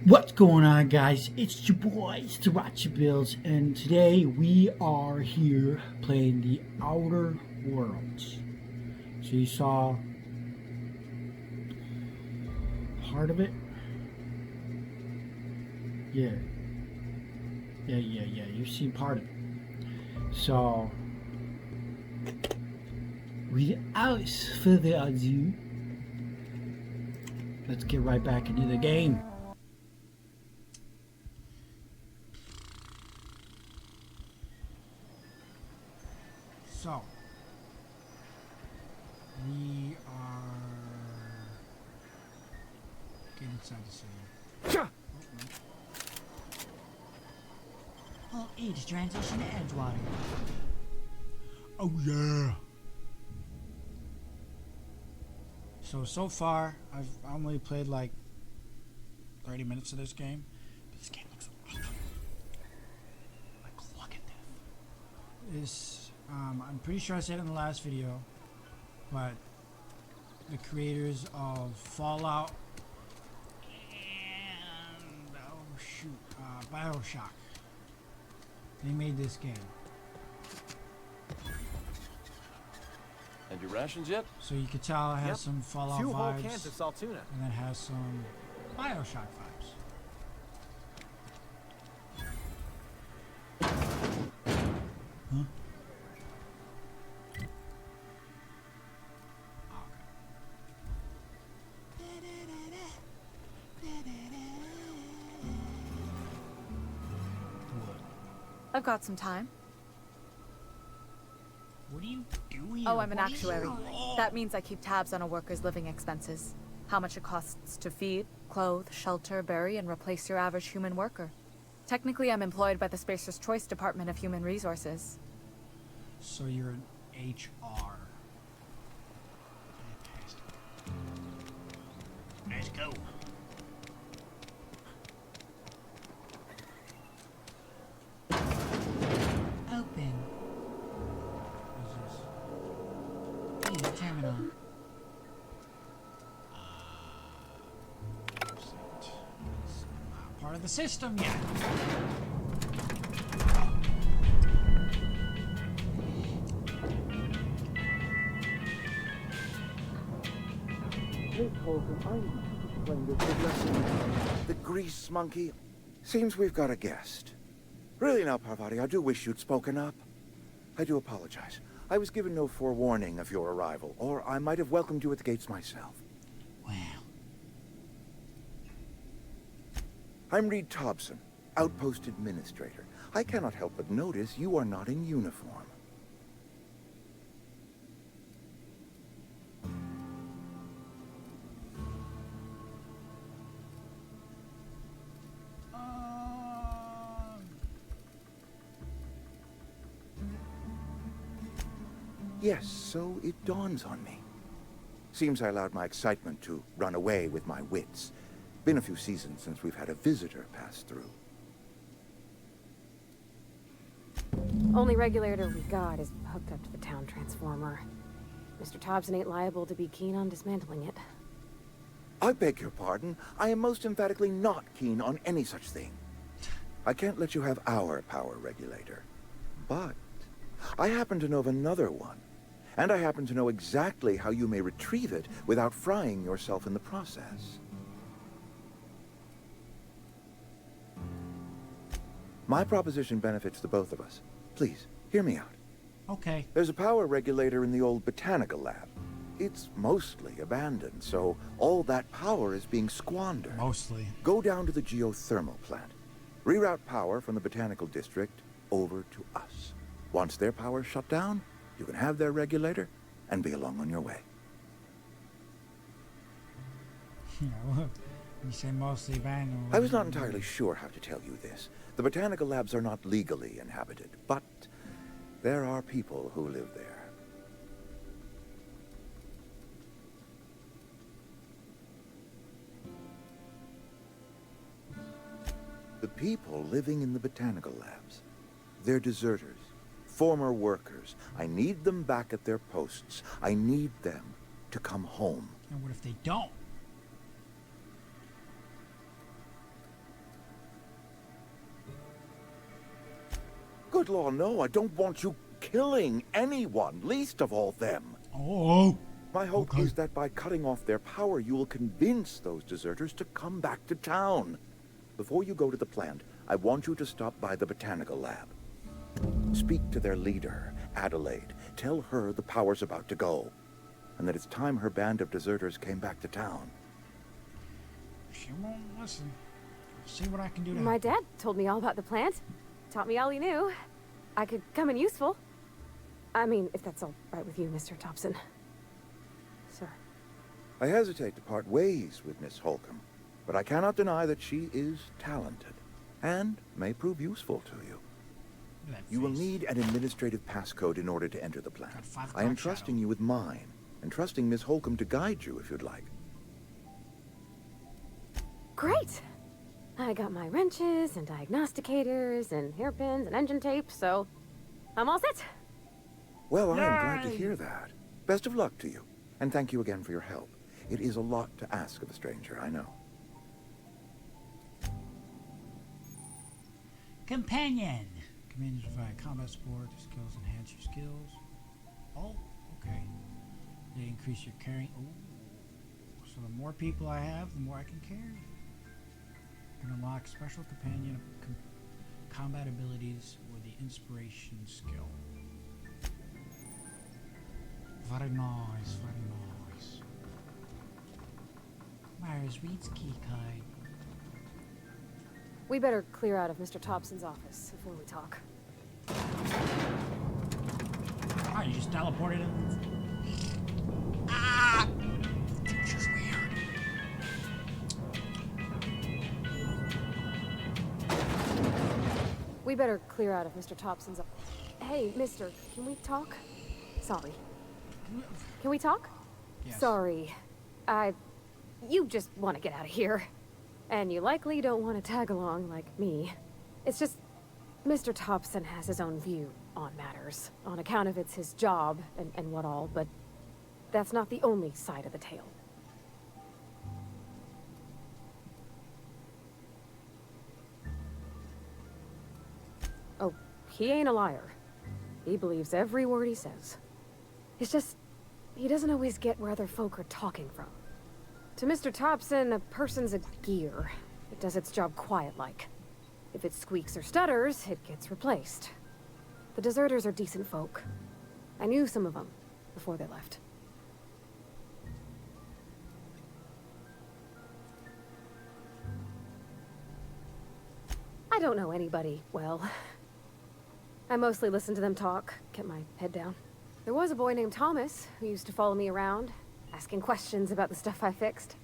What's going on, guys? It's your boy, Sriracha Bills, and today we are here playing the Outer Worlds. So you saw part of it? Yeah. Yeah. You've seen part of it. So, without further ado, let's get right back into the game. So, we are getting inside the city. Alt E to transition to Edgewater. Oh yeah. So far, I've only played like 30 minutes of this game, but this game looks awesome. Like, look at this. I'm pretty sure I said it in the last video, but the creators of Fallout and BioShock, they made this game. And your rations yet? So you could tell it has some Fallout 2 whole vibes, cans of salt tuna. and then has some BioShock vibes. Huh? I've got some time. What do you do here? Oh, I'm an What do you actuary. do? That means I keep tabs on a worker's living expenses. How much it costs to feed, clothe, shelter, bury, and replace your average human worker. Technically, I'm employed by the Spacer's Choice Department of Human Resources. So you're an HR. Fantastic. Let's go. Open. What is this? E terminal. It's not part of the system yet. Please hold him. I need to explain this big lesson. The grease monkey. Seems we've got a guest. Really now, Parvati, I do wish you'd spoken up. I do apologize. I was given no forewarning of your arrival, or I might have welcomed you at the gates myself. Well, I'm Reed Thompson, Outpost Administrator. I cannot help but notice you are not in uniform. Yes, so it dawns on me. Seems I allowed my excitement to run away with my wits. Been a few seasons since we've had a visitor pass through. Only regulator we got is hooked up to the town transformer. Mr. Thompson ain't liable to be keen on dismantling it. I beg your pardon. I am most emphatically not keen on any such thing. I can't let you have our power regulator. But I happen to know of another one. And I happen to know exactly how you may retrieve it without frying yourself in the process. My proposition benefits the both of us. Please, hear me out. Okay. There's a power regulator in the old botanical lab. It's mostly abandoned, so all that power is being squandered. Mostly. Go down to the geothermal plant. Reroute power from the botanical district over to us. Once their power's shut down, you can have their regulator and be along on your way. Yeah, look. You say mostly abandoned. I was not entirely sure how to tell you this. The botanical labs are not legally inhabited, but there are people who live there. The people living in the botanical labs, they're deserters, former workers. I need them back at their posts. I need them to come home. And what if they don't? Good law, no. I don't want you killing anyone, least of all them. Oh. My hope Okay. is that by cutting off their power, you will convince those deserters to come back to town. Before you go to the plant, I want you to stop by the botanical lab. Speak to their leader, Adelaide. Tell her the power's about to go, and that it's time her band of deserters came back to town. She won't listen. See what I can do to My help. dad told me all about the plant. Taught me all he knew. I could come in useful. I mean, if that's all right with you, Mr. Thompson. Sir. I hesitate to part ways with Miss Holcomb, but I cannot deny that she is talented, and may prove useful to you. Look at that You will face. need an administrative passcode in order to enter the plant. Got 5 I am o'clock trusting shadow. you with mine, and trusting Miss Holcomb to guide you if you'd like. Great! I got my wrenches and diagnosticators and hairpins and engine tape, so I'm all set. Well, I am glad to Yay! hear that. Best of luck to you, and thank you again for your help. It is a lot to ask of a stranger, I know. Companion. Commands provide combat support. The skills enhance your skills. Oh, okay. They increase your carrying. Oh, so the more people I have, the more I can carry. You can unlock special companion combat abilities with the inspiration skill. Very nice, very nice. Where's Reed's key card? We better clear out of Mr. Thompson's office before we talk. Oh, you just teleported him? Ah! Teacher's weird. We better clear out of Mr. Thompson's office. Hey, mister, can we talk? Sorry. Can we talk? Yes. Sorry. You just want to get out of here. And you likely don't want to tag along like me. It's just, Mr. Thompson has his own view on matters, on account of it's his job and what all, but that's not the only side of the tale. Oh, he ain't a liar. He believes every word he says. It's just, he doesn't always get where other folk are talking from. To Mr. Thompson, a person's a gear. It does its job quiet-like. If it squeaks or stutters, it gets replaced. The deserters are decent folk. I knew some of them before they left. I don't know anybody well. I mostly listen to them talk, kept my head down. There was a boy named Thomas who used to follow me around, asking questions about the stuff I fixed.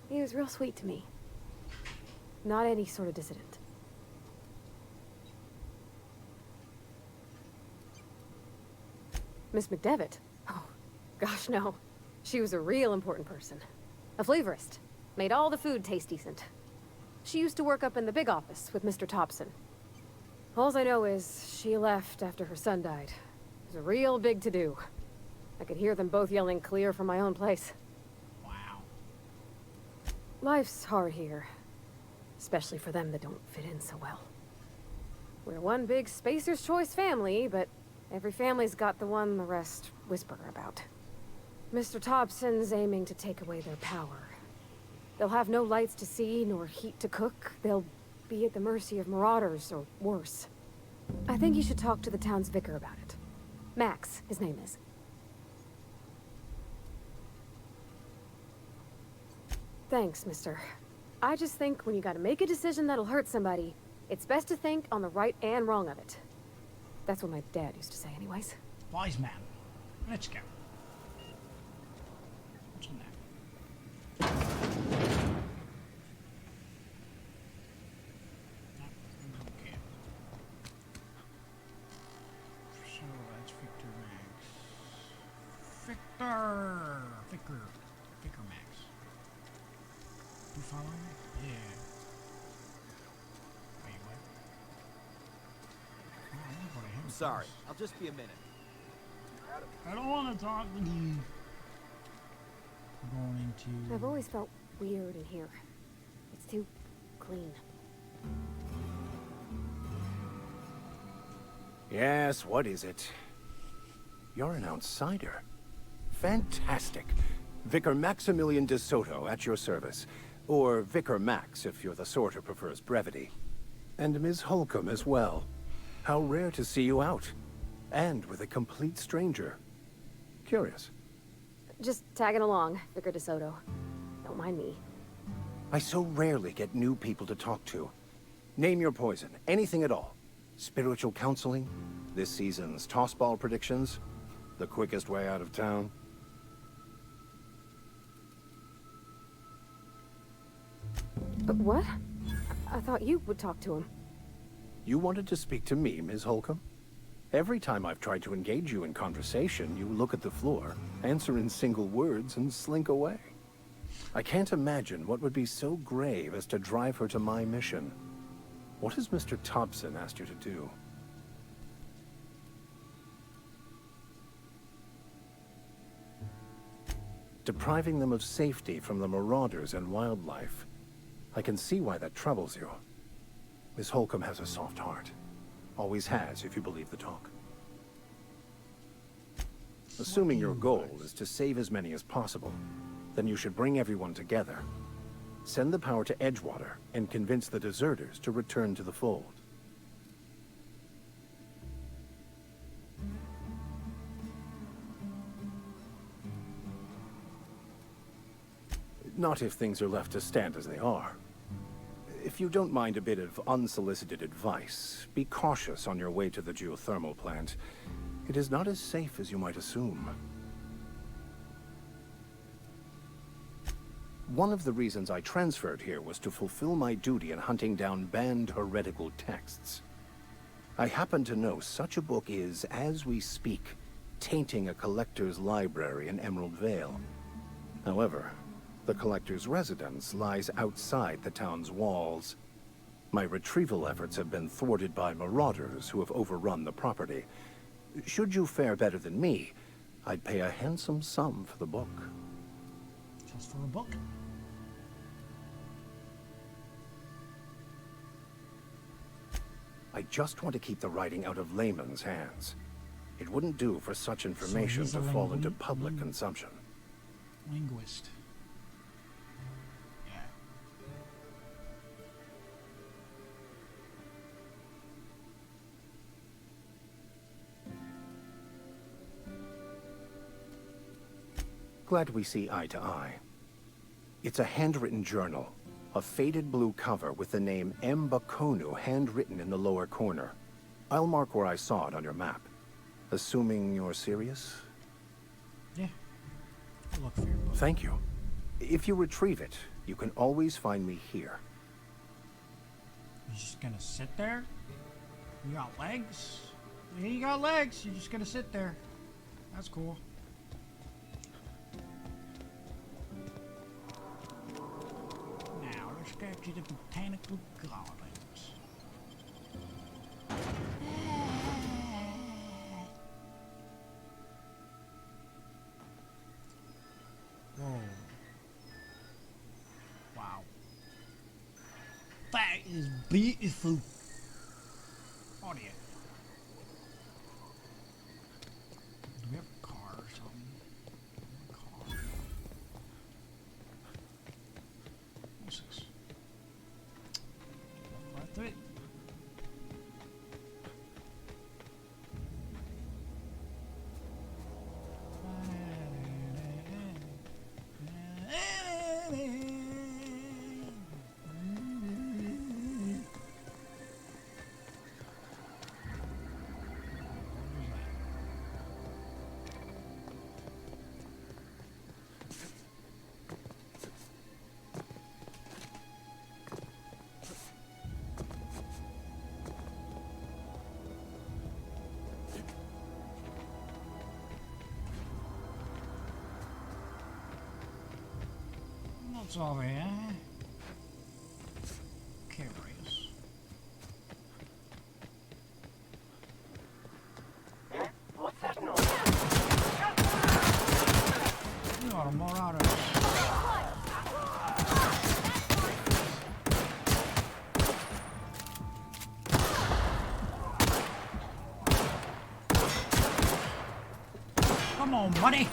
He was real sweet to me. Not any sort of dissident. Miss McDevitt? Oh, gosh no. She was a real important person. A flavorist. Made all the food taste decent. She used to work up in the big office with Mr. Thompson. Alls I know is she left after her son died. It was a real big to-do. I could hear them both yelling clear from my own place. Wow. Life's hard here. Especially for them that don't fit in so well. We're one big Spacer's Choice family, but every family's got the one the rest whisper about. Mr. Thompson's aiming to take away their power. They'll have no lights to see, nor heat to cook. They'll be at the mercy of marauders, or worse. I think you should talk to the town's vicar about it. Max, his name is. Thanks, mister. I just think when you gotta make a decision that'll hurt somebody, it's best to think on the right and wrong of it. That's what my dad used to say anyways. Wise man. Let's go. What's in that? Okay. So that's Victor Max. Victor Max. You follow me? Yeah. Wait, what? Oh, I wonder what I have I'm sorry. first. I'll just be a minute. I don't want to talk with you. I'm going into. I've always felt weird in here. It's too clean. Yes, what is it? You're an outsider. Fantastic. Vicar Maximilian de Soto at your service. Or Vicar Max, if you're the sort who prefers brevity. And Ms. Holcomb as well. How rare to see you out. And with a complete stranger. Curious. Just tagging along, Vicar DeSoto. Don't mind me. I so rarely get new people to talk to. Name your poison, anything at all. Spiritual counseling, this season's tossball predictions, the quickest way out of town. What? I thought you would talk to him. You wanted to speak to me, Ms. Holcomb? Every time I've tried to engage you in conversation, you look at the floor, answer in single words, and slink away. I can't imagine what would be so grave as to drive her to my mission. What has Mr. Thompson asked you to do? Depriving them of safety from the marauders and wildlife. I can see why that troubles you. Miss Holcomb has a soft heart. Always has, if you believe the talk. Assuming your goal is to save as many as possible, then you should bring everyone together. Send the power to Edgewater and convince the deserters to return to the fold. Not if things are left to stand as they are. If you don't mind a bit of unsolicited advice, be cautious on your way to the geothermal plant. It is not as safe as you might assume. One of the reasons I transferred here was to fulfill my duty in hunting down banned heretical texts. I happen to know such a book is, as we speak, tainting a collector's library in Emerald Vale. However, the collector's residence lies outside the town's walls. My retrieval efforts have been thwarted by marauders who have overrun the property. Should you fare better than me, I'd pay a handsome sum for the book. Just for a book? I just want to keep the writing out of layman's hands. It wouldn't do for such information he's a to fall into public consumption. Linguist. Yeah. Glad we see eye to eye. It's a handwritten journal. A faded blue cover with the name M. Bakonu handwritten in the lower corner. I'll mark where I saw it on your map. Assuming you're serious? Yeah. I'll look for your book. Thank you. If you retrieve it, you can always find me here. You're just gonna sit there? You got legs? Yeah, you got legs. You're just gonna sit there. That's cool. Now, let's go to the botanical gardens. Whoa. Wow. That is beautiful. Oh dear. Do we have a car or something? Car. What's this? Right through it. What's over here? Curious. What's that noise? You are a marauder. on, buddy.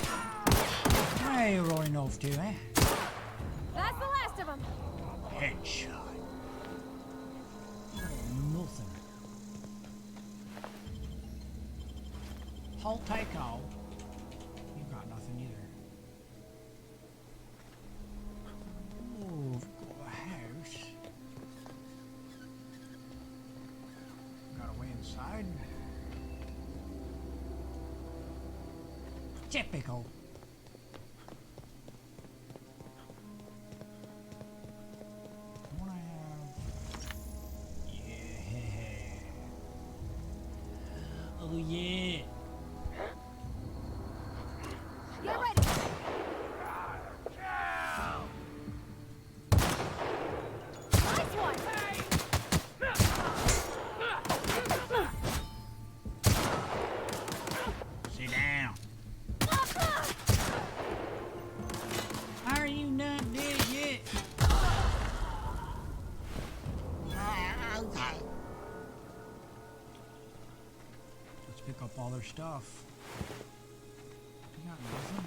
Where are you rolling off to, eh? That's the last of them. Headshot. Nothing. Halt, take all. You got nothing either. Oh, we've got a house. Got a way inside. Typical. What I have? Yeah. Oh yeah. Get ready. Nice one. Sit down. Are you not dead yet? Let's pick up all their stuff. You got nothing?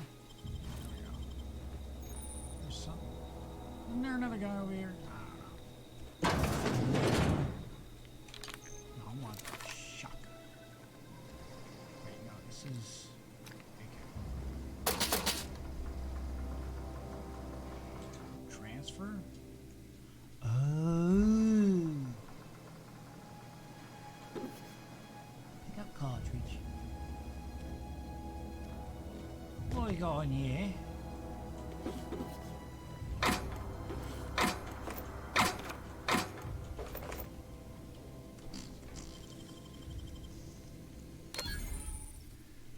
There we go. There's something. Isn't there another guy over here? I don't know. No, I want the shotgun. Wait, no, this is... Transfer? Oh. Pick up cartridge. What we got in here?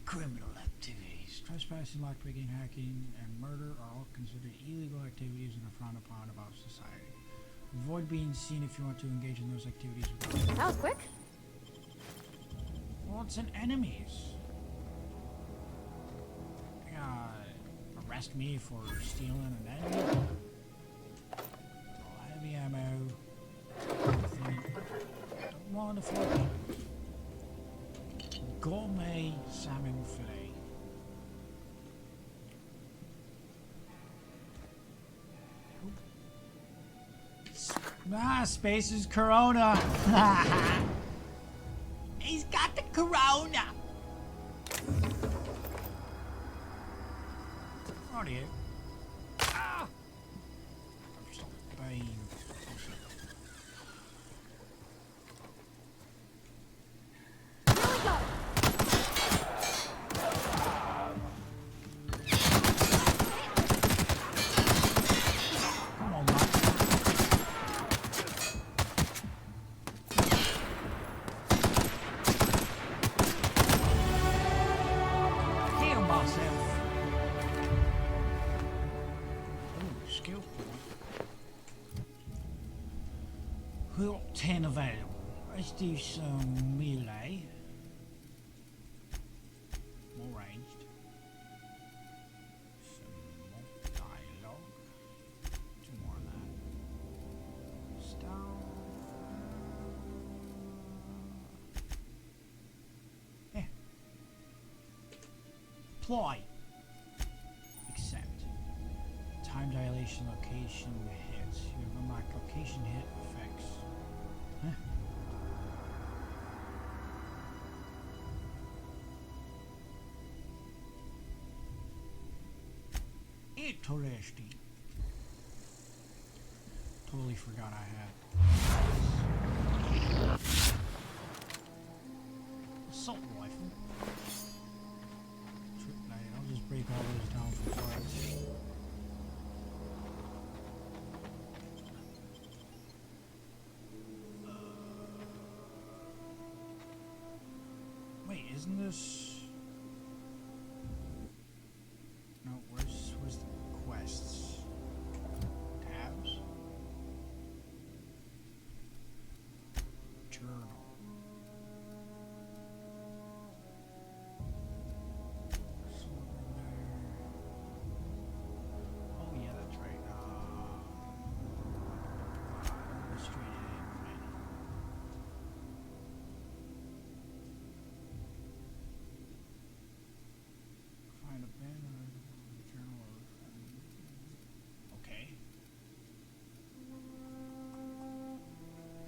Criminal activities. Trespassing, lockpicking, hacking, and murder are all considered illegal activities and are frowned upon about society. Avoid being seen if you want to engage in those activities without... That was quick. Well, it's an enemies. Arrest me for stealing an enemy. Heavy ammo. Nothing. Don't want to float. Gourmet salmon fillet. Spacer's Corona. He's got the Corona. Right here. Ah! I'm so pain. Come on, man. Heal myself. Ooh, skill point. We got 10 available. Let's do some melee. More ranged. Some more dialogue. 2 more of that. Style. Yeah. Apply. Accept. Time dilation, location hits. You have unlocked location hit effects. Huh? Interesting. Totally forgot I had. Assault rifle. Trip night. I'll just break all those down for parts. Wait, isn't this? No, where's the quests? Tabs? Journal. Something there. Oh yeah, that's right. Illustrated imprint.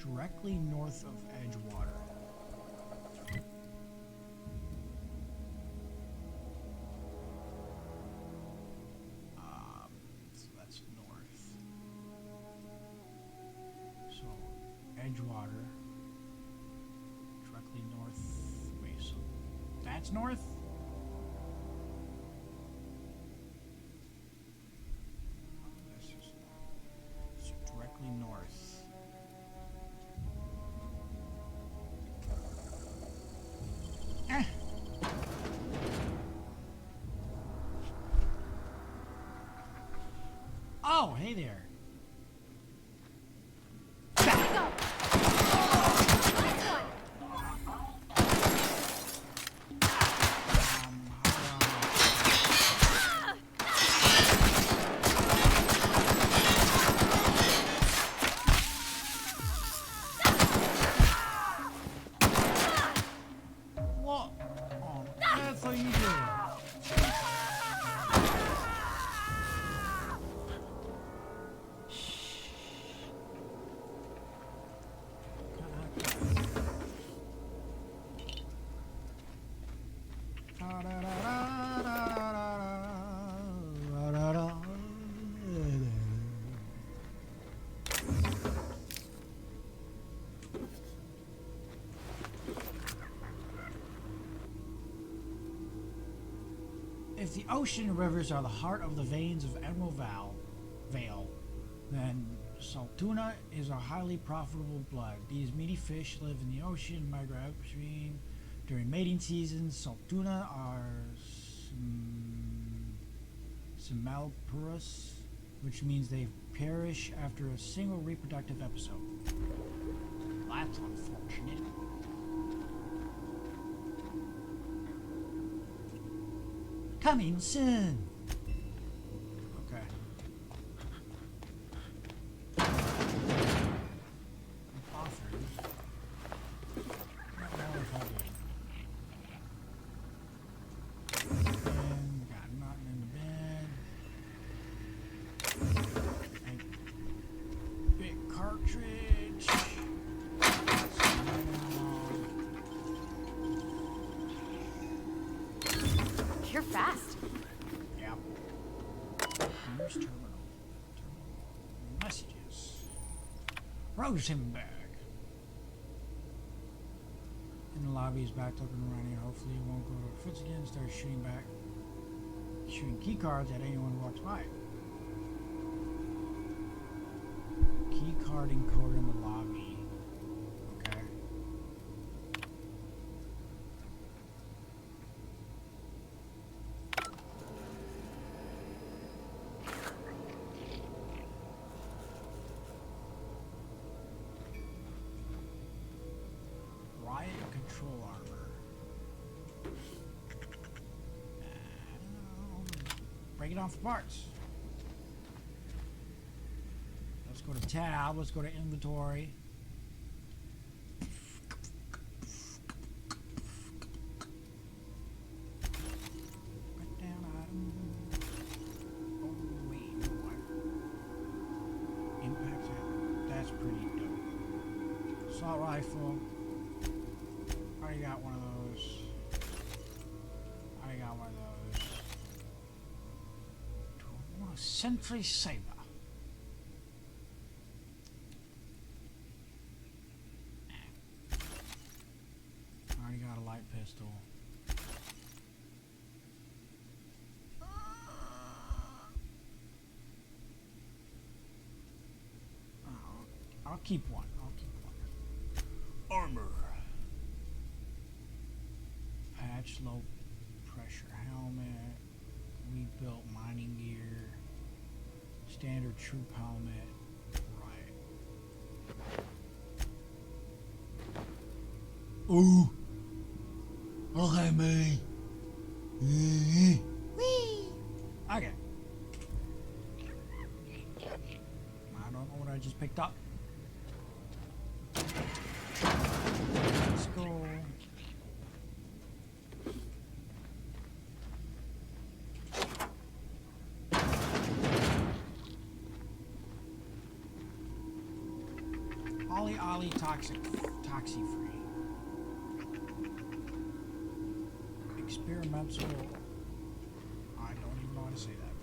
directly north of Edgewater. So that's north. So Edgewater, directly north. Wait, so that's north? This is north. It's directly north. Eh. Oh, hey there. What on earth are you doing? If the ocean rivers are the heart of the veins of Emerald Vale, then Saltuna is a highly profitable blood. These meaty fish live in the ocean, migrate upstream during mating season. Saltuna are Simmalpurus, which means they perish after a single reproductive episode. That's unfortunate. Coming soon. Okay. Offers. Not know if I did. And got nothing in the bed. A big cartridge. You're fast. Yep. Here's terminal. Messages. Rosenberg. In the lobby, he's back looking around here. Hopefully he won't go to the foots again and start shooting back. Shooting key cards at anyone who walks by. Key card encoder in the lobby. Okay. Riot control armor. Break it down for parts. Let's go to tab. Let's go to inventory. Break down item. Oh wait, no, impact hammer. That's pretty dope. Assault rifle. Already got one of those. Already got one of those. Sentry saber. Already got a light pistol. I'll keep one. I'll keep one. Armor. Patch low pressure helmet. Rebuilt mining gear. Standard troop helmet. Right. Ooh. Look at me. Wee. Okay. I don't know what I just picked up. Let's go. Ollie Ollie Toxic Toxi Free. Experimental. I don't even know how to say that.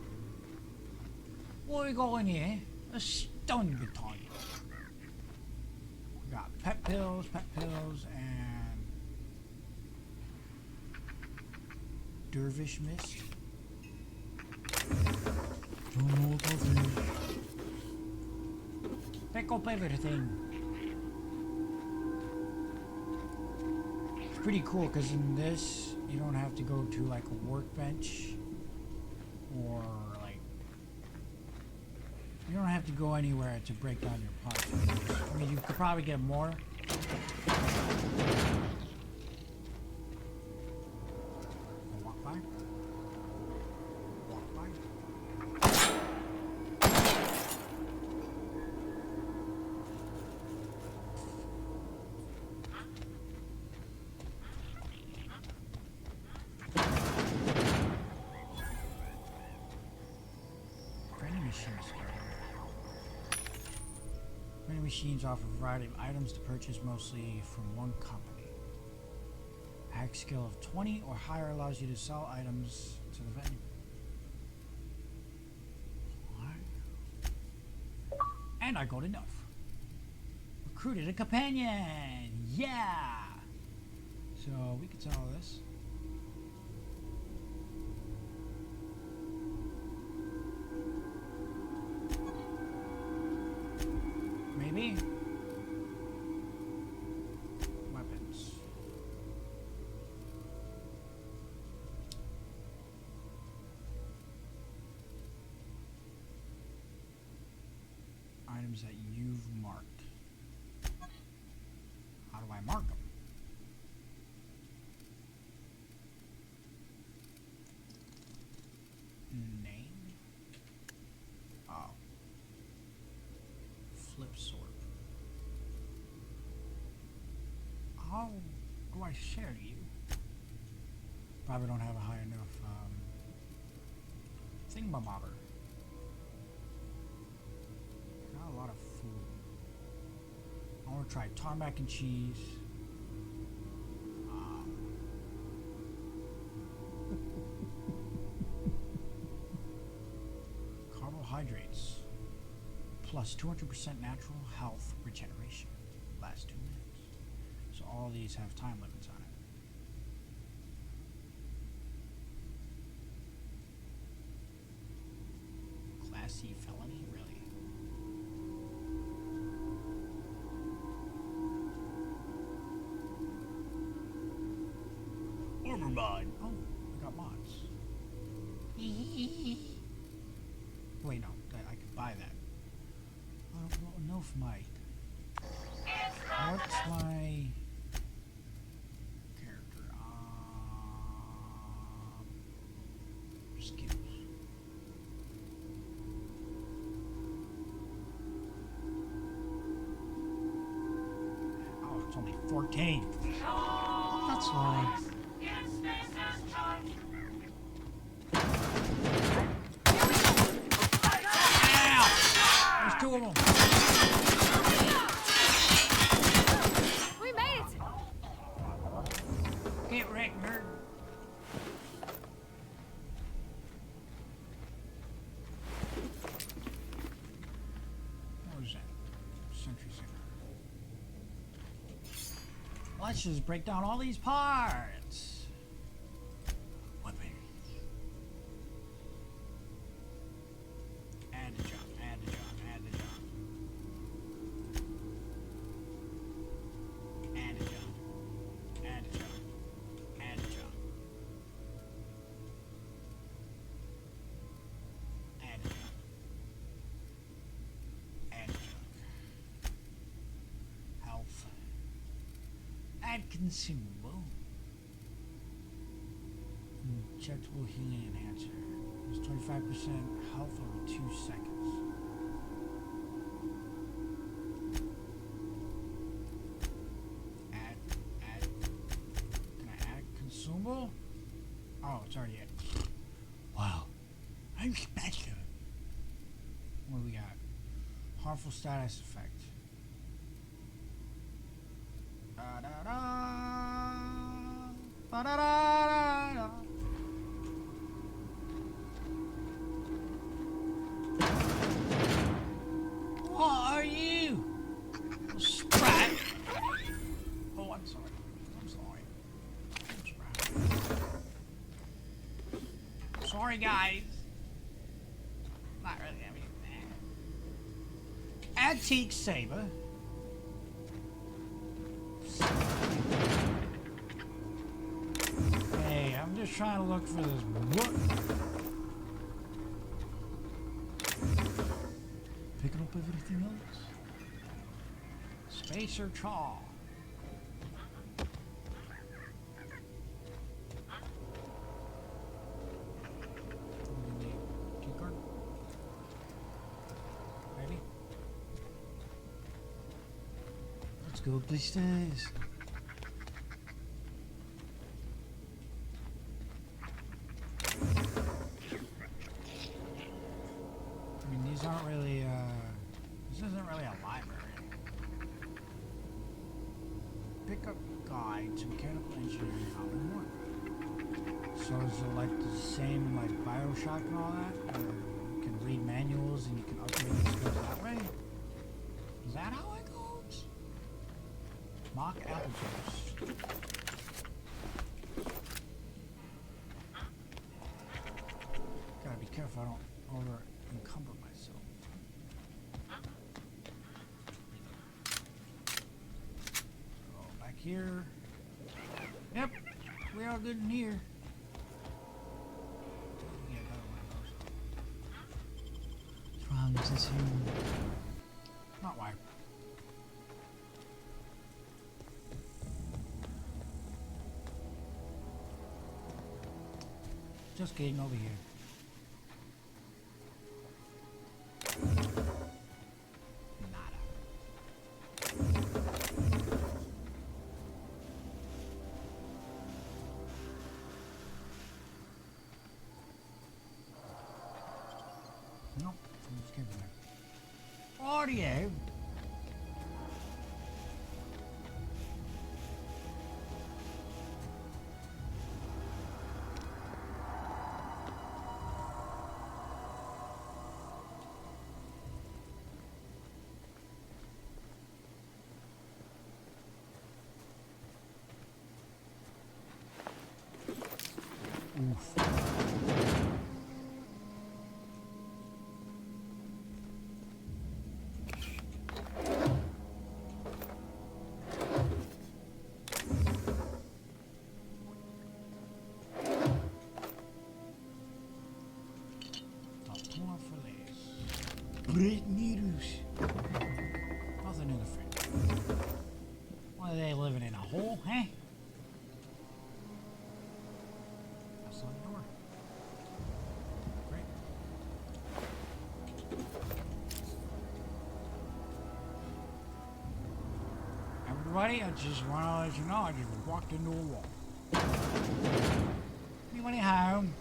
What we got in here? A stun baton. We got pet pills, and Dervish Mist. Don't know what that is. Pick up everything. It's pretty cool because in this, you don't have to go to like a workbench or like, you don't have to go anywhere to break down your parts. I mean, you could probably get more. Walk by. Walk by. Vending machines. Vending machines offer a variety of items to purchase, mostly from one company. A hack skill of 20 or higher allows you to sell items to the vending. What? And I got enough. Recruited a companion! Yeah! So we can sell this. Maybe. Weapons. Items that you've marked. How do I mark them? Name? Oh. Flip sword. How do I share to you? Probably don't have a high enough thingamabobber. Got a lot of food. I want to try tarmac and cheese. Carbohydrates. Plus 200% natural health regeneration. Last 2 minutes. So all these have time limits on it. Class C felony? Really? Armor mod. Oh, I got mods. Wait, no. I could buy that. Well, no, for my... What's my character? Skills. Oh, it's only 14. That's why. Ow! There's 2 of them. We made it! Get wrecked, nerd. What was that? Sentry Center. Let's just break down all these parts. Weapons. Add to job, add to job, add to job. Add to job. Add a job. Add a job. Add a job. Add a job. Health. Add consumable. Injectable healing enhancer. It's 25% health over 2 seconds. Can I add consumable? Oh, it's already in. Wow. I'm special. What do we got? Harmful status effect. Ba-da-da-da. What are you? Sprat. Oh, I'm sorry. I'm sorry. Sorry, guys. Not really. I mean, antique saber. Hey, I'm just trying to look for this book. Picking up everything else. Spacer Chaw. Ready? Let's go up these stairs. I mean, these aren't really, this isn't really a library. Pick up guide to mechanical engineering Alan Moore. So is it like the same like Bioshock and all that? You can read manuals and you can upgrade your skills that way? Is that how it goes? Mock apple juice. Gotta be careful I don't over encumber myself. Go back here. Yep, we are good in here. Yeah, another one of those. What's wrong? Is this here? Not why. Just kidding, over here. Nada. Nope, I'm just kidding there. Audio. Oof. Tortilla fillets. Bread noodles. Nothing in the fridge. Why are they living in a hole, huh? That's on the door. Great. Everybody, I just want to let you know I just walked into a wall. Anybody home?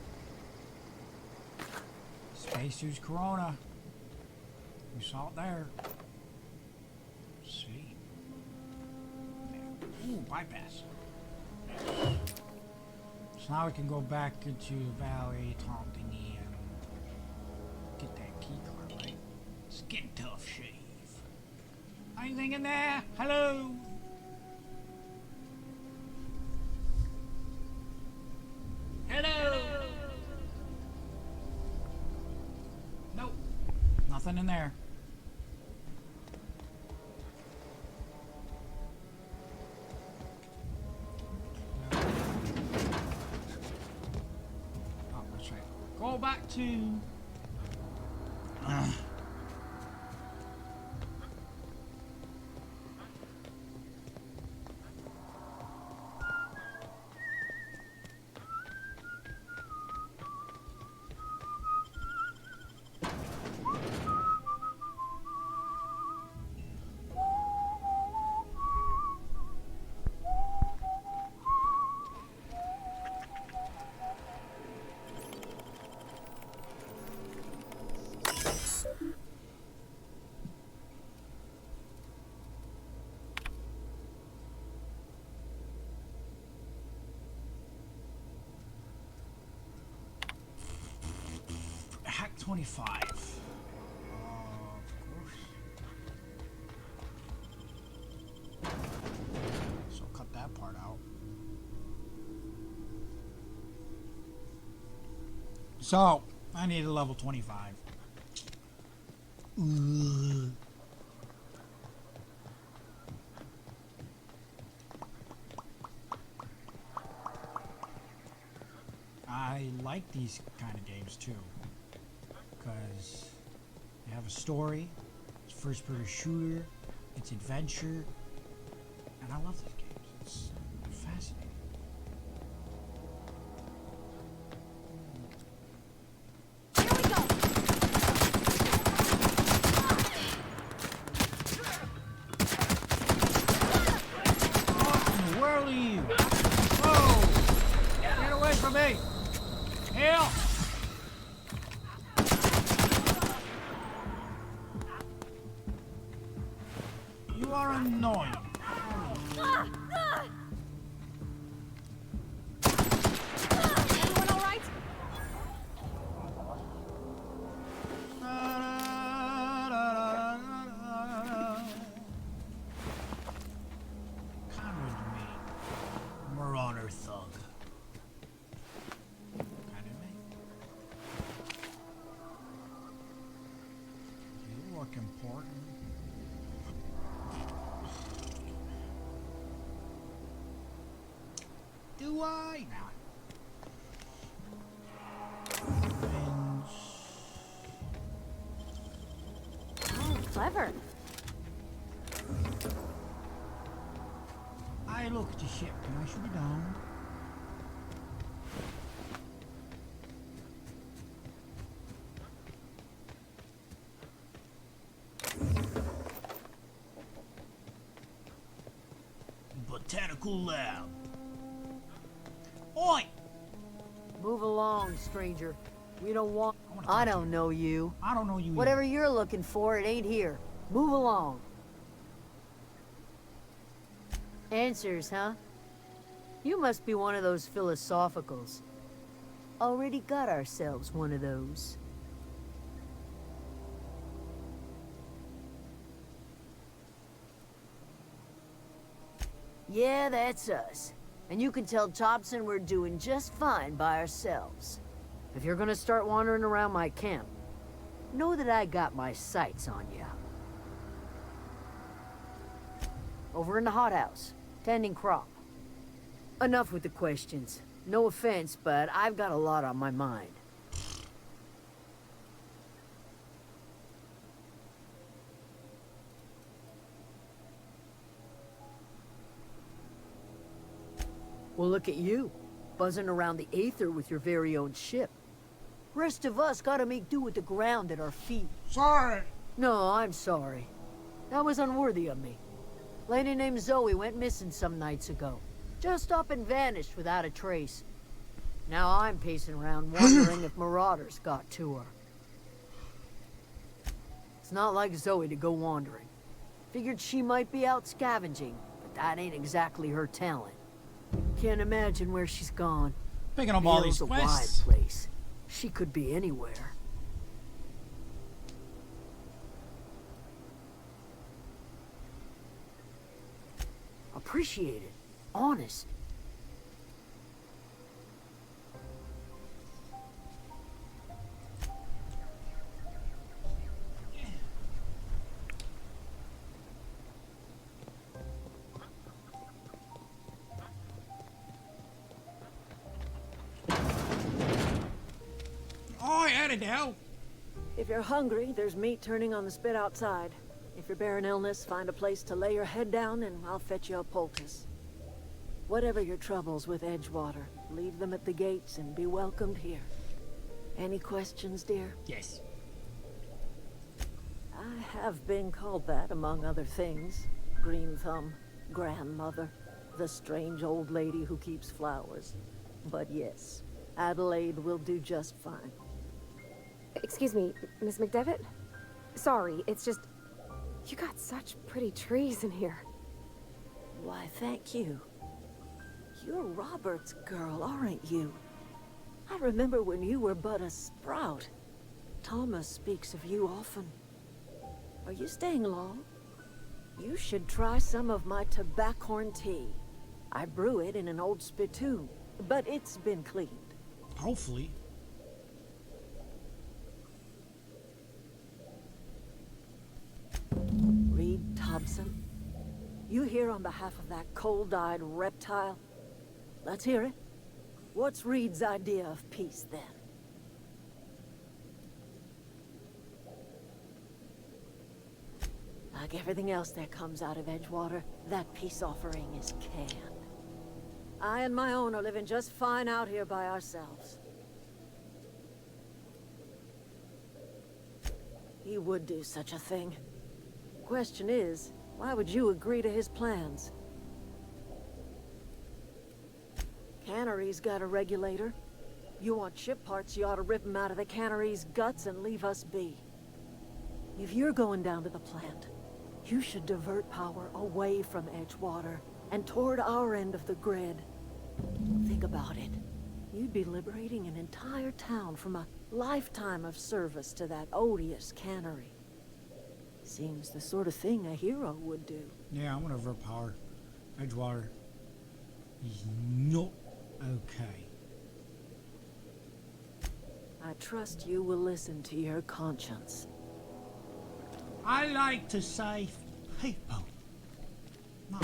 Spacer's Corona. We saw it there. See. Ooh, bypass. So now we can go back into the valley, taunting and get that key card, right? It's getting tough, Shave. Anything in there? Hello? Hello? Nope. Nothing in there. Oh, that's right. Go back to... 25. Of course. So cut that part out. So, I need a level 25. Ugh. I like these kind of games too, because they have a story, it's first-person shooter, it's adventure, and I love these games. It's fascinating. Where are you? Whoa! Get away from me! Help! You are annoying. Everyone all right? Conway's me. Marauder thug. Kind of me. You look important. Do I? Nah. Oh, clever. I look at the ship. Can I shoot it down? Botanical lab. Oi! Move along, stranger. We don't want... wanna I talk to don't know you. I don't know you. Whatever you're looking for, it ain't here. Move along. Answers, huh? You must be one of those philosophicals. Already got ourselves one of those. Yeah, that's us. And you can tell Thompson we're doing just fine by ourselves. If you're gonna start wandering around my camp, know that I got my sights on you. Over in the hothouse, tending crop. Enough with the questions. No offense, but I've got a lot on my mind. Well, look at you, buzzing around the aether with your very own ship. Rest of us gotta make do with the ground at our feet. Sorry. No, I'm sorry. That was unworthy of me. Lady named Zoe went missing some nights ago. Just up and vanished without a trace. Now I'm pacing around wondering if marauders got to her. It's not like Zoe to go wandering. Figured she might be out scavenging, but that ain't exactly her talent. Can't imagine where she's gone. Picking up all these Hale's a wide quests. place. She could be anywhere. Appreciate it. Honest. Oh, Annadelle. If you're hungry, there's meat turning on the spit outside. If you're bearing illness, find a place to lay your head down and I'll fetch you a poultice. Whatever your troubles with Edgewater, leave them at the gates and be welcomed here. Any questions, dear? Yes. I have been called that, among other things. Green Thumb, grandmother, the strange old lady who keeps flowers. But yes, Adelaide will do just fine. Excuse me, Miss McDevitt? Sorry, it's just... You got such pretty trees in here. Why, thank you. You're Robert's girl, aren't you? I remember when you were but a sprout. Thomas speaks of you often. Are you staying long? You should try some of my tobaccorn tea. I brew it in an old spittoon, but it's been cleaned. Hopefully. Reed Thompson, you here on behalf of that cold-eyed reptile? Let's hear it. What's Reed's idea of peace, then? Like everything else that comes out of Edgewater, that peace offering is canned. I and my own are living just fine out here by ourselves. He would do such a thing. Question is, why would you agree to his plans? Cannery's got a regulator. You want ship parts, you ought to rip them out of the cannery's guts and leave us be. If you're going down to the plant, you should divert power away from Edgewater and toward our end of the grid. Think about it. You'd be liberating an entire town from a lifetime of service to that odious cannery. Seems the sort of thing a hero would do. Yeah, I'm gonna overpower. Edgewater is not okay. I trust you will listen to your conscience. I like to save people. Not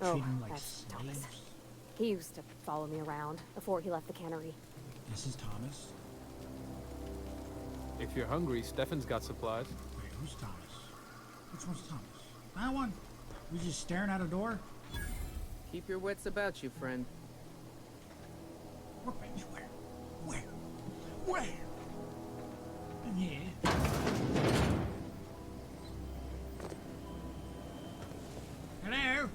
Oh, treat them like that's Thomas. slaves. He used to follow me around before he left the cannery. This is Thomas. If you're hungry, Stefan's got supplies. Wait, who's Thomas? Which one's Thomas? That one? We just staring at a door? Keep your wits about you, friend. Workbench, where? Where? Where? Yeah. Hello?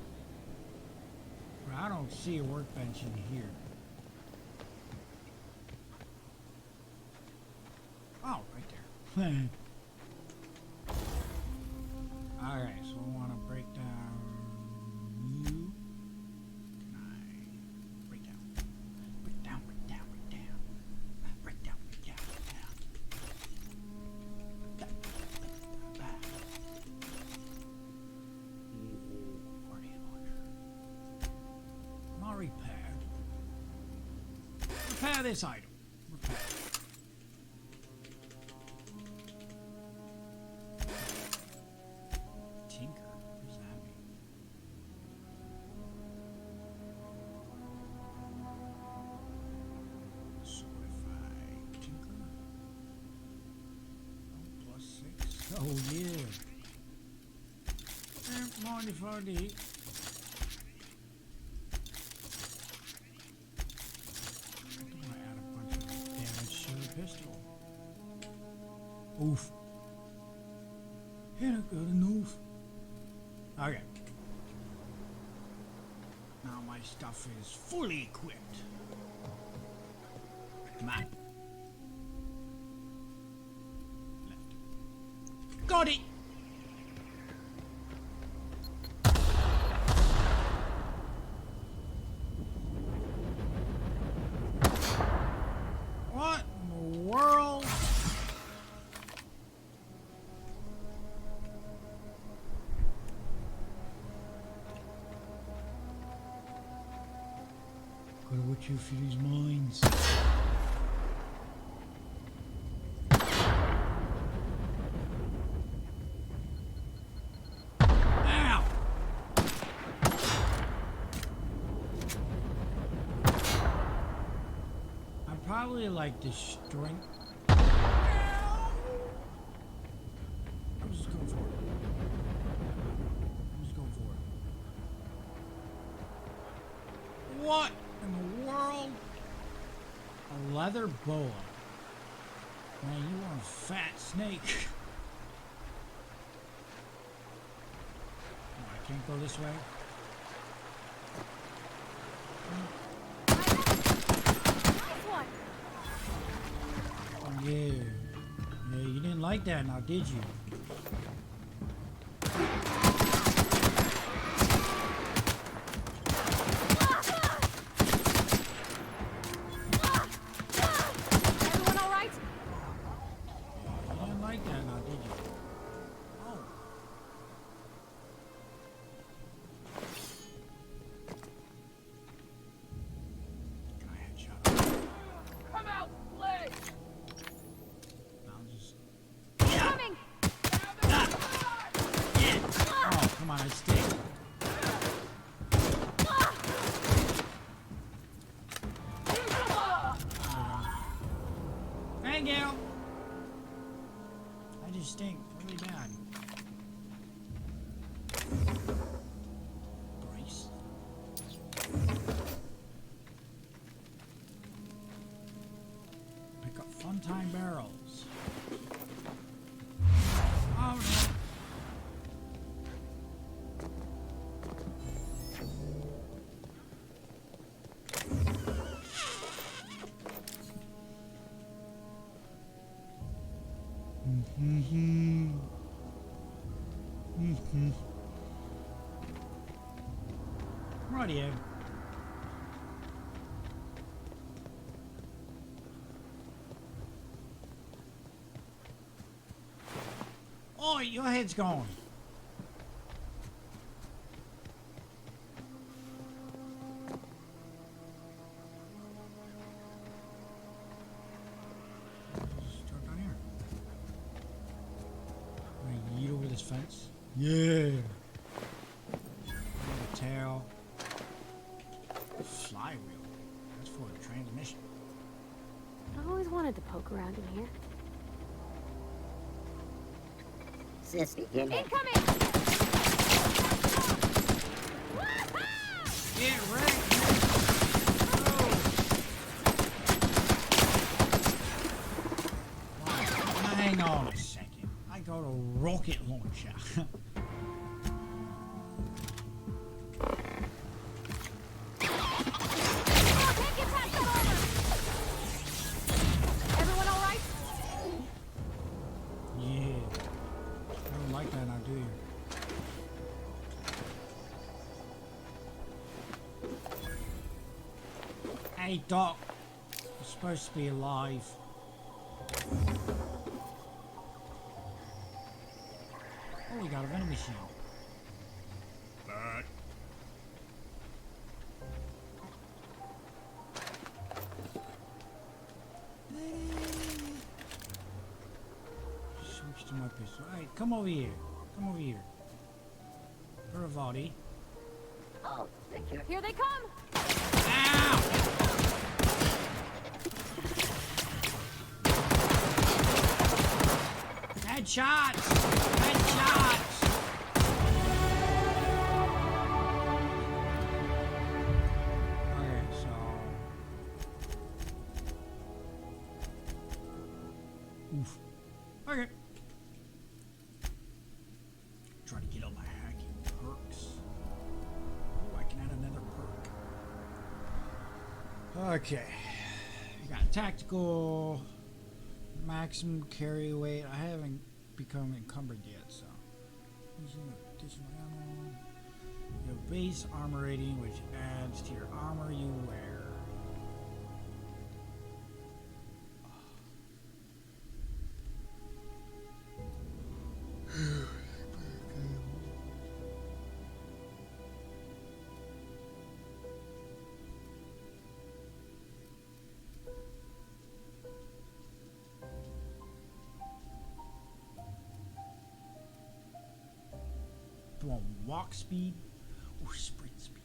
Well, I don't see a workbench in here. Oh, right there. Alright, so I want to break down you. Can I break down? Break down, break down, break down. Break down, break down, break down. Guardian launcher. Not repaired. Repair this item. Repair. Tinker? What does that mean? So if I tinker? Oh, +6. Oh yeah. Mind if I do? I want to add a bunch of damage to the pistol. Oof. Hit a good enough. Okay. Now my stuff is fully equipped. Map. Left. Got it! What in the world? Gotta watch out for these mines. Ow! I'm probably like destroying. I'm just going for it. I'm just going for it. What in the world? A leather boa. Man, you are a fat snake. Oh, I can't go this way. Oh, yeah. Yeah, you didn't like that now, did you? Everyone all right? come on, I stick. Thank you. I just stink really bad. Brace. Pick up Funtime barrels. Oh no. Rightio. Oh, your head's gone. Start down here. I'm gonna yeet over this fence. Yeah. The tail. Flywheel. That's for the transmission. I always wanted to poke around in here. Sissy, get in. Incoming! Get ready. Wow. Hang on a second. I got a rocket launcher. Everyone all right? Yeah. I don't like that now, do you? Hey, Doc. You're supposed to be alive. Oh, we got a venom machine. Switch to my pistol. Hey, come over here. Come over here. Paravati. Oh, thank you. Here they come! Ow! Headshots! Headshots! Okay, so... Oof. Okay. Try to get all my hacking perks. Oh, I can add another perk. Okay. We got tactical, maximum carry weight. I haven't become encumbered yet, so. Using additional ammo. You have base armor rating, which adds to your armor you wear. Do you want walk speed or sprint speed?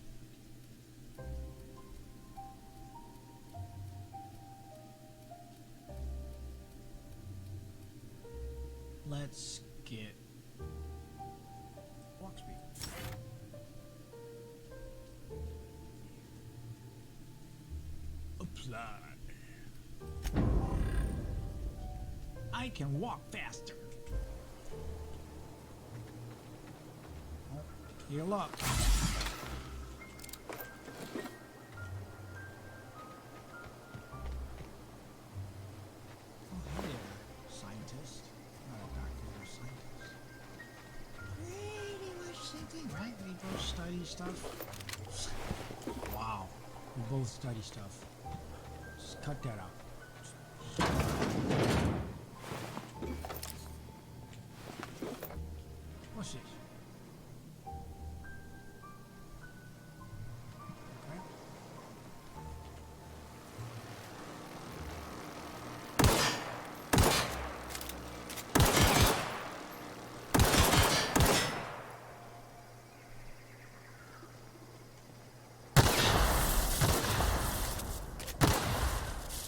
Let's get walk speed. Apply. I can walk faster. Heal up. Oh, hey there, scientist. Not a doctor, you're a scientist. Pretty much the same thing, right? We both study stuff. Wow. We both study stuff. Just cut that out. What's this?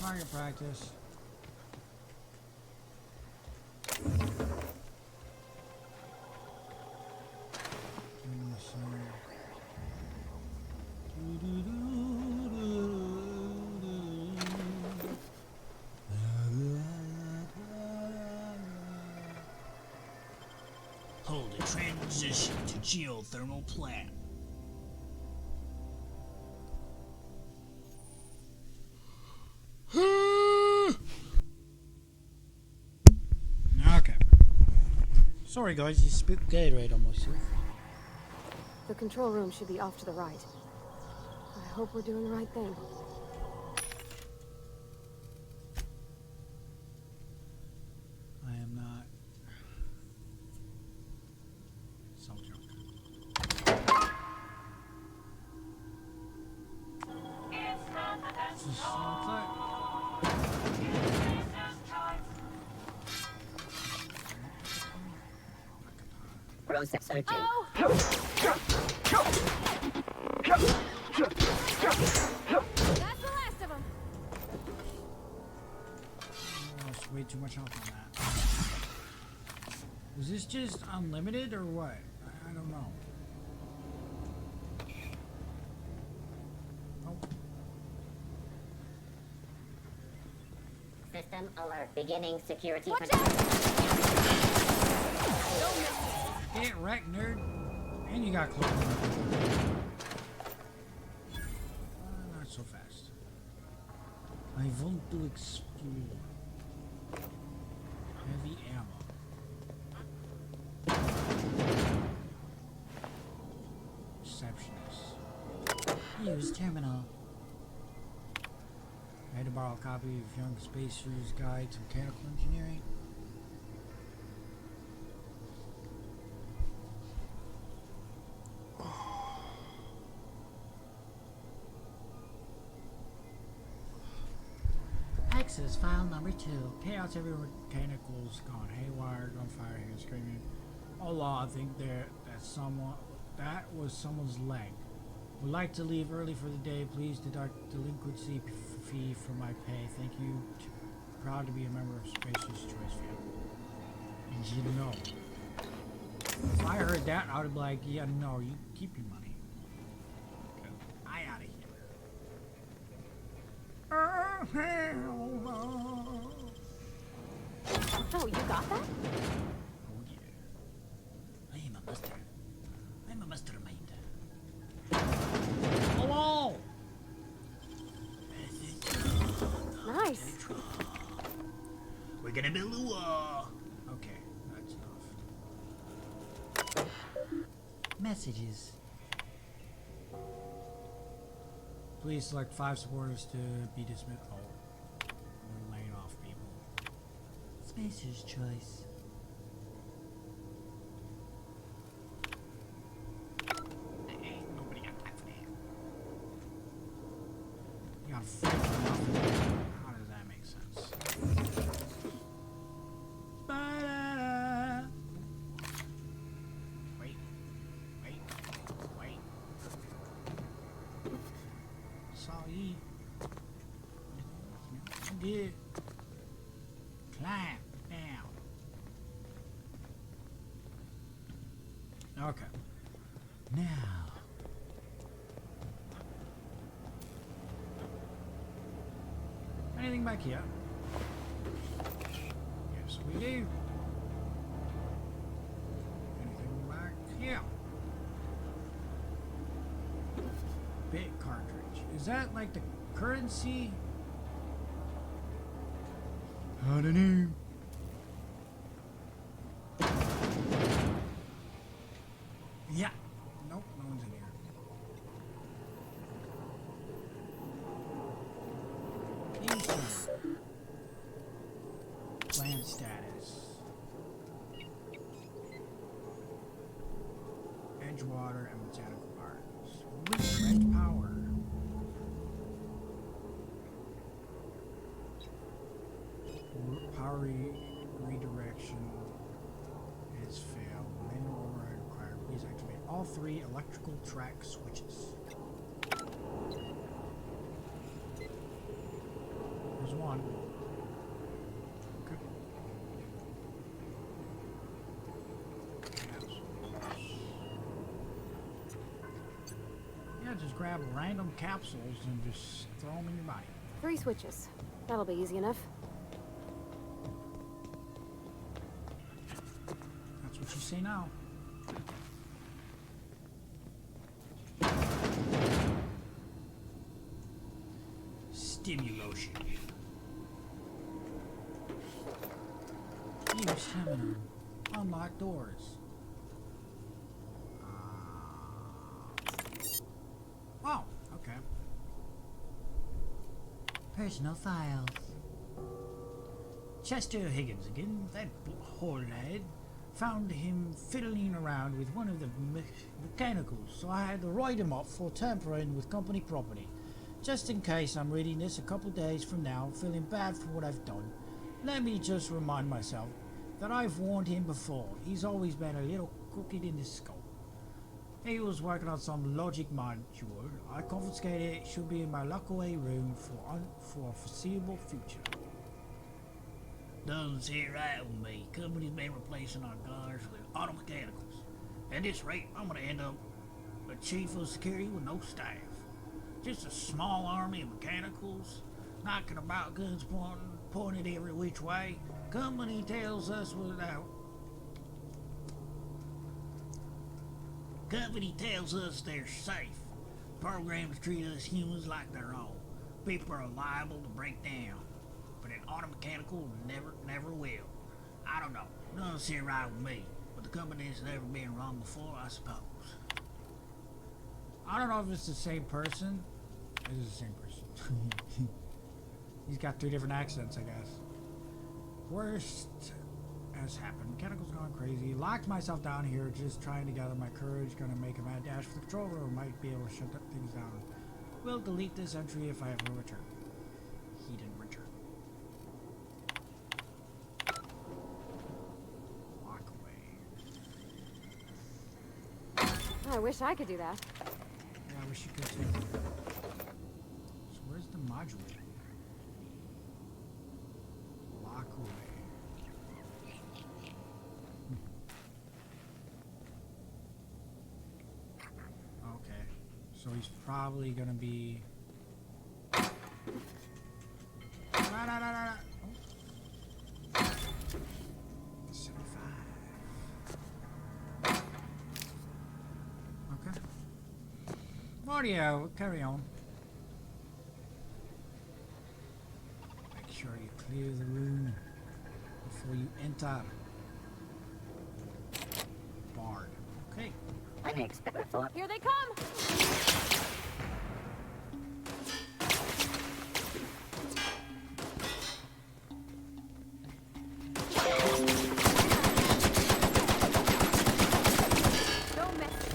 target practice. Hold a transition to geothermal plant. Okay. Sorry guys, you spooked Gatorade on myself. The control room should be off to the right. I hope we're doing the right thing. I am not. Soldier. This is so tight. Process searching. That's the last of them. Lost way too much health on that. Was this just unlimited or what? I don't know. Oh. System alert. Beginning security Watch control. Get wrecked, nerd. And you got close. Not so fast. I want to explore. Heavy ammo. Receptionist. Use terminal. I had to borrow a copy of Young Spacer's Guide to Mechanical Engineering. Access file number 2. Chaos everywhere, mechanicals gone haywire, gunfire, here screaming. Oh law, I think that was someone's leg. Would like to leave early for the day. Please deduct delinquency fee from my pay. Thank you. Proud to be a member of Spacer's Choice family. And you know, if I heard that, I would be like, yeah, no, you keep your money. Get I out of here. Oh, you got that? Oh yeah. I am a master. I'm a mastermind. Hello! Nice. We're gonna build a wall. Okay, that's enough. Messages. Please select 5 supporters to be dismissed. Oh, we're laying off people. Spacer's Choice. Ain't nobody got time for that. You got freaking nothing. How does that make sense? Ba-da-da. Wait. Sorry. Good. Climb down. Okay. Now. Anything back here? Yes, we do. Anything back here? Bit cartridge. Is that like the currency? I don't know. Yeah. Nope, no one's in here. Plan status. Edgewater and Botanical Gardens. Red power. Power redirection has failed. Manual override required. Please activate all 3 electrical track switches. There's one. Okay. Yeah, just grab random capsules and just throw them in your body. 3 switches. That'll be easy enough. That's what you say now. Stimulation. Use seminar. Unlock doors. Oh, okay. Personal files. Chester Higgins again, that whore lad. Found him fiddling around with one of the mechanicals, so I had to write him up for tampering with company property. Just in case I'm reading this a couple days from now, feeling bad for what I've done, let me just remind myself that I've warned him before. He's always been a little crooked in his skull. He was working on some logic module. I confiscated it. It should be in my lockaway room for a foreseeable future. Doesn't sit right with me. Company's been replacing our guards with auto mechanicals. At this rate, I'm gonna end up a chief of security with no staff. Just a small army of mechanicals, knocking about, guns pointed every which way. Company tells us they're safe. Programs treat us humans like their own. People are liable to break down, but an auto mechanical never will. I don't know. Doesn't sit right with me, but the company's never been wrong before, I suppose. I don't know if it's the same person. It is the same person. He's got 2 different accents, I guess. Worst has happened. Mechanical's gone crazy. Locked myself down here, just trying to gather my courage. Gonna make a mad dash for the control room. Might be able to shut things down. Will delete this entry if I ever return. He didn't return. Walk away. I wish I could do that. Yeah, I wish you could too. So where's the module? Lock away. Okay. So he's probably gonna be. Oh. 75. Okay. Audio, carry on. Make sure you clear the room before you enter. Bard. Okay. Unexpected. Here they come! No messages.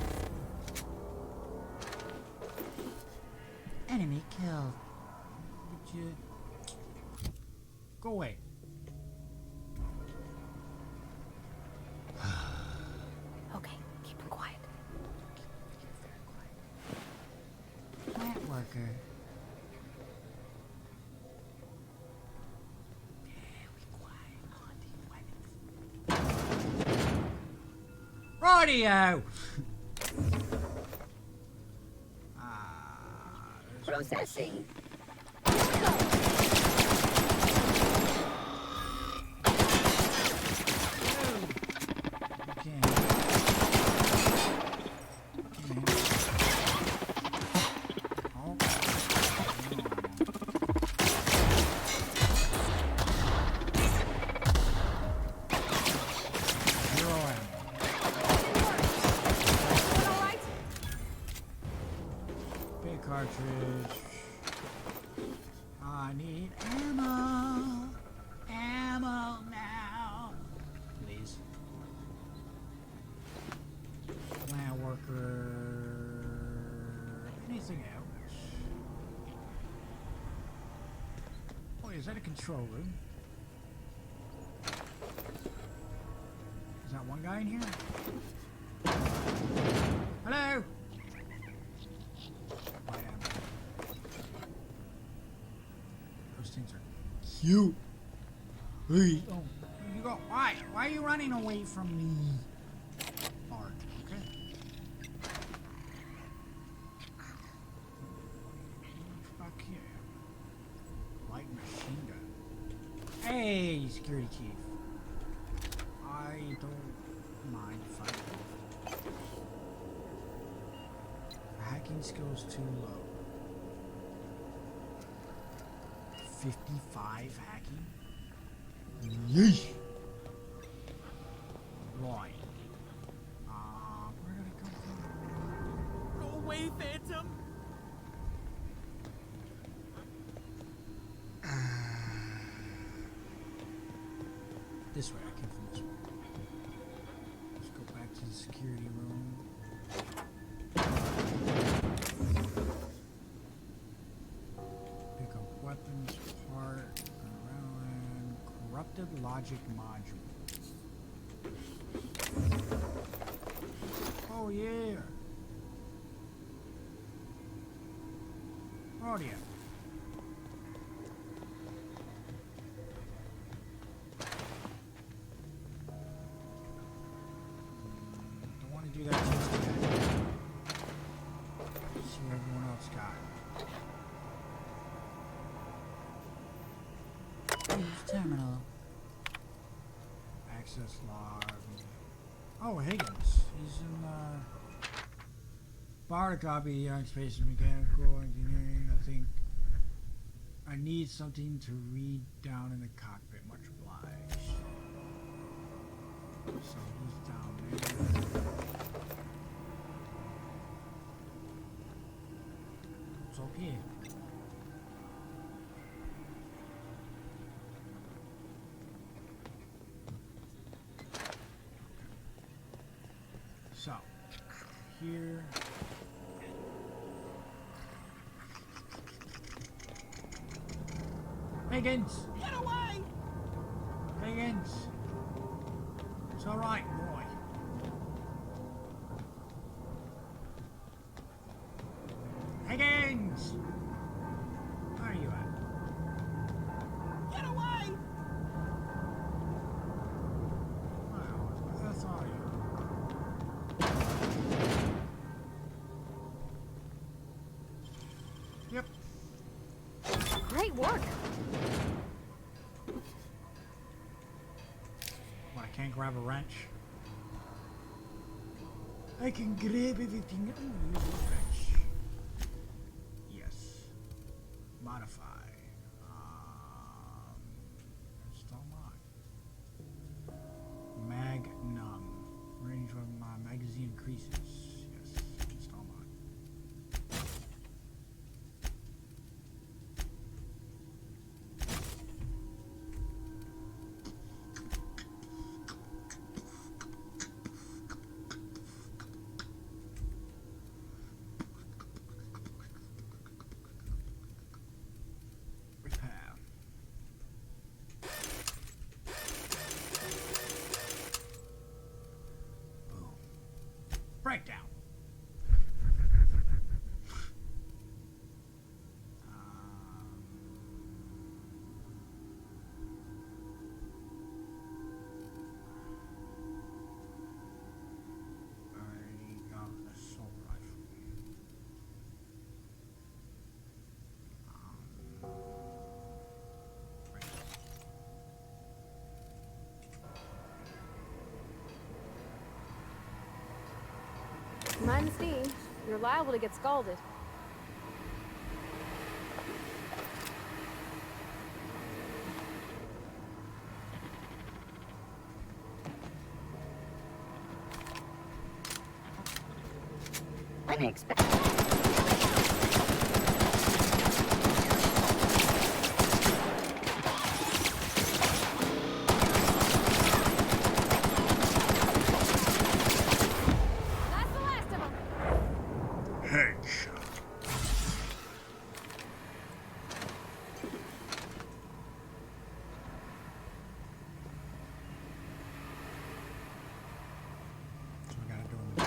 Enemy killed. Would you go away? Okay, keep them quiet. Plant worker. Radio! Processing. Cartridge. I need ammo. Ammo now. Please. Plant worker. Anything else? Oh, is that a control room? Is that one guy in here? Hello? Those things are You. Hey. Oh, you go. Why? Why are you running away from me? Bart. Okay. Fuck yeah. Light machine gun. Hey, security chief. I don't mind fighting. Hacking skills too low. 55 hacking? Yeesh! Right. Where did it come from? Go away, Phantom! This way, I came from this way. Let's go back to the security room. Pick up weapons, part, adrenaline, corrupted logic module. Oh yeah! Oh yeah. Don't want to do that just yet. See what everyone else got. Use terminal. Access log. Oh, Higgins. He's in, Bar copy, young space mechanical engineering. I think I need something to read down in the cockpit. Much obliged. So he's down there. It's okay. So, here. Higgins! Get away! Higgins! It's alright, boy. Higgins! Where are you at? Get away! Wow, that's all you. Yep. Great work. What, I can't grab a wrench? I can grab everything. Ooh, use a wrench. Yes. Modify. Install mod. Magnum. Range of my magazine increases. Yes. Install mod. Repair. Boom. Breakdown. Already got an assault rifle. Mind the steam. You're liable to get scalded. Unexpected. That's the last of them. Headshot. So we gotta do it.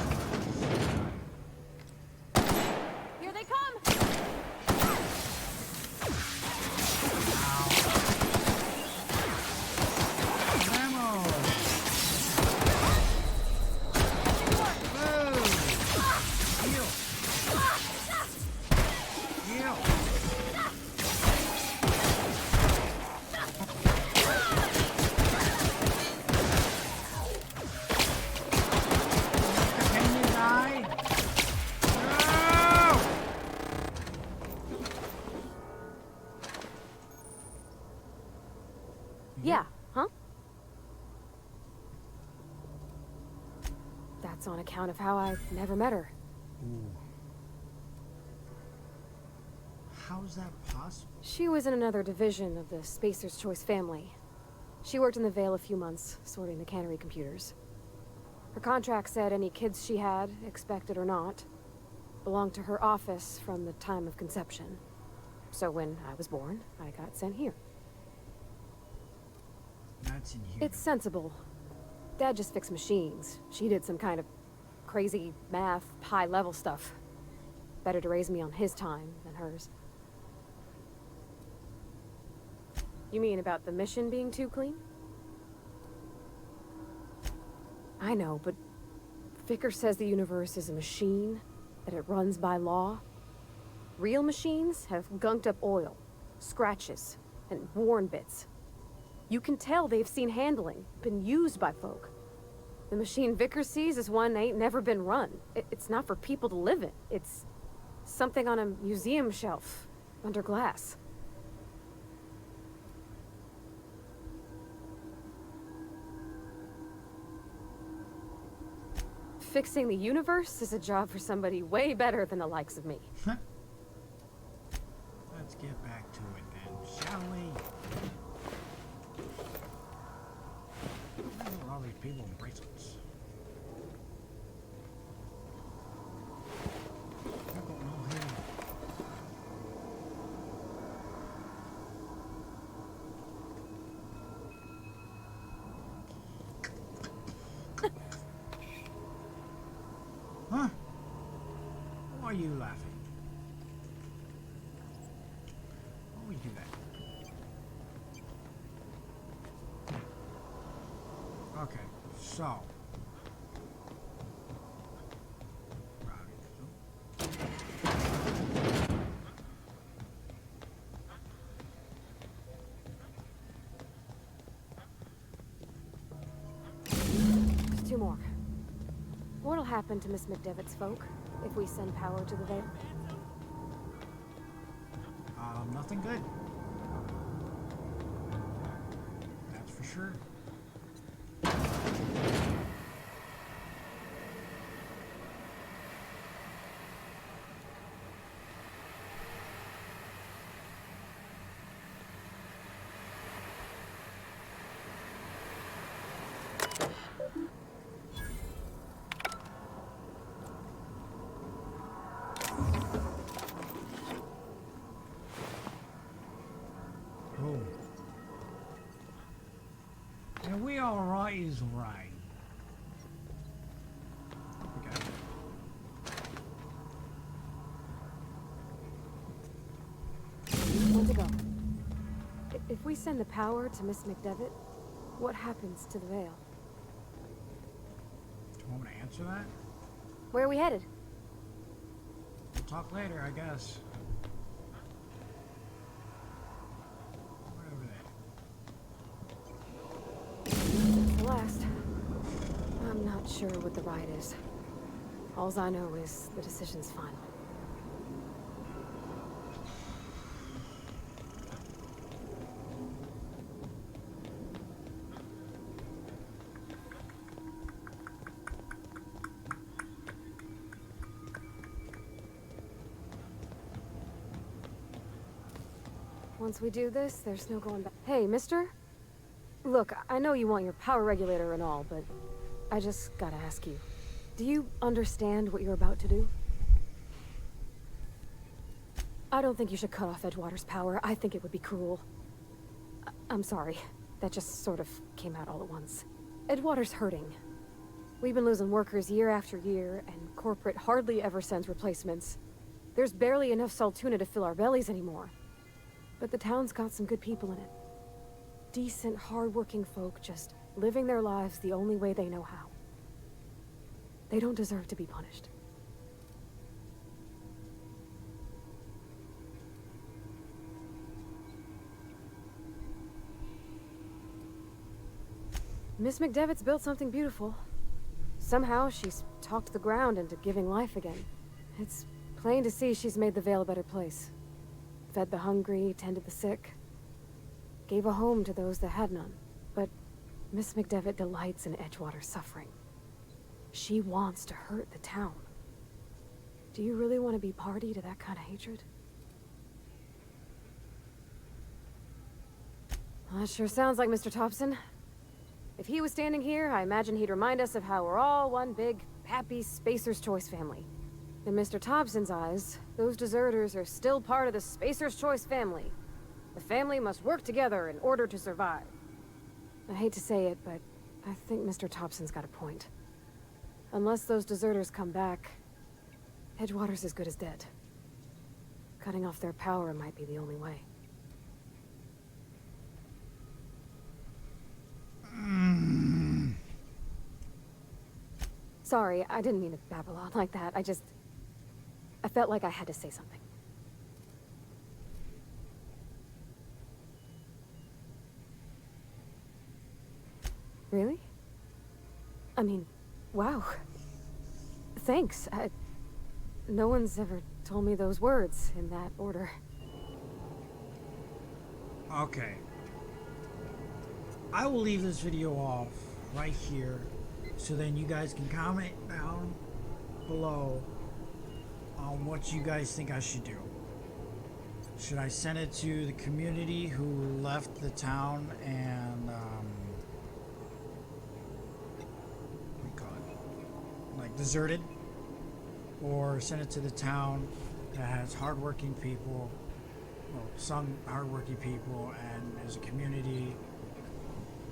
account of how I never met her. Ooh. How's that possible? She was in another division of the Spacer's Choice family. She worked in the Vale a few months, sorting the cannery computers. Her contract said any kids she had, expected or not, belonged to her office from the time of conception. So when I was born, I got sent here. That's inhuman. It's sensible. Dad just fixed machines. She did some kind of crazy math, high-level stuff. Better to raise me on his time than hers. You mean about the mission being too clean? I know, but Vickers says the universe is a machine, that it runs by law. Real machines have gunked up oil, scratches, and worn bits. You can tell they've seen handling, been used by folk. The machine Vickers sees is one ain't never been run. It's not for people to live in. It's something on a museum shelf, under glass. Fixing the universe is a job for somebody way better than the likes of me. Let's get back to it then, shall we? Where are all these people in bracelets? They're going all here. Huh? Why are you laughing? Why would you do that? Okay, so. There's two more. What'll happen to Miss McDevitt's folk if we send power to the Vale? Nothing good. That's for sure. And we alright is right. Okay. One to go. If we send the power to Miss McDevitt, what happens to the Vale? Do you want me to answer that? Where are we headed? We'll talk later, I guess. Right over there. The last. I'm not sure what the right is. Alls I know is the decision's final. Once we do this, there's no going back. Hey, mister? Look, I know you want your power regulator and all, but I just gotta ask you. Do you understand what you're about to do? I don't think you should cut off Edgewater's power. I think it would be cruel. I'm sorry. That just sort of came out all at once. Edgewater's hurting. We've been losing workers year after year, and corporate hardly ever sends replacements. There's barely enough Saltuna to fill our bellies anymore. But the town's got some good people in it. Decent, hard-working folk just living their lives the only way they know how. They don't deserve to be punished. Miss McDevitt's built something beautiful. Somehow she's talked the ground into giving life again. It's plain to see she's made the Vale a better place. Fed the hungry, tended the sick. Gave a home to those that had none. But Miss McDevitt delights in Edgewater's suffering. She wants to hurt the town. Do you really want to be party to that kind of hatred? Well, that sure sounds like Mr. Thompson. If he was standing here, I imagine he'd remind us of how we're all one big, happy Spacer's Choice family. In Mr. Thompson's eyes, those deserters are still part of the Spacer's Choice family. The family must work together in order to survive. I hate to say it, but I think Mr. Thompson's got a point. Unless those deserters come back, Edgewater's as good as dead. Cutting off their power might be the only way. Sorry, I didn't mean to babble on like that. I felt like I had to say something. Really? I mean, wow. Thanks. No one's ever told me those words in that order. Okay. I will leave this video off right here so then you guys can comment down below on what you guys think I should do. Should I send it to the community who left the town and what do you call it? Like deserted? Or send it to the town that has hardworking people, well, some hardworking people, and as a community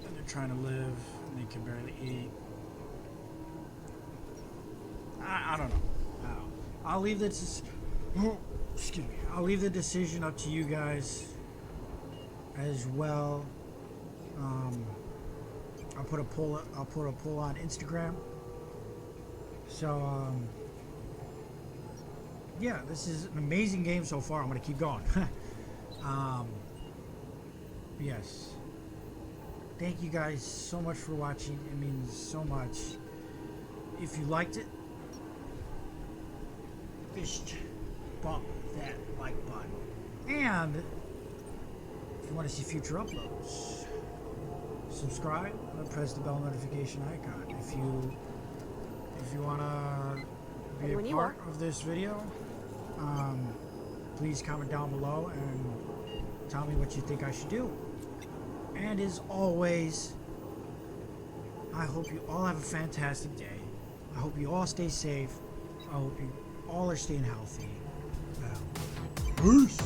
and they're trying to live and they can barely eat. I don't know. I'll leave this. Excuse me. I'll leave the decision up to you guys as well. I'll put a poll. I'll put a poll on Instagram. So yeah, this is an amazing game so far. I'm gonna keep going. Yes. Thank you guys so much for watching. It means so much. If you liked it, just bump that like button. And if you want to see future uploads, subscribe and press the bell notification icon. If you want to be a part of this video, please comment down below and tell me what you think I should do. And as always, I hope you all have a fantastic day. I hope you all stay safe. I hope you all are staying healthy. Peace.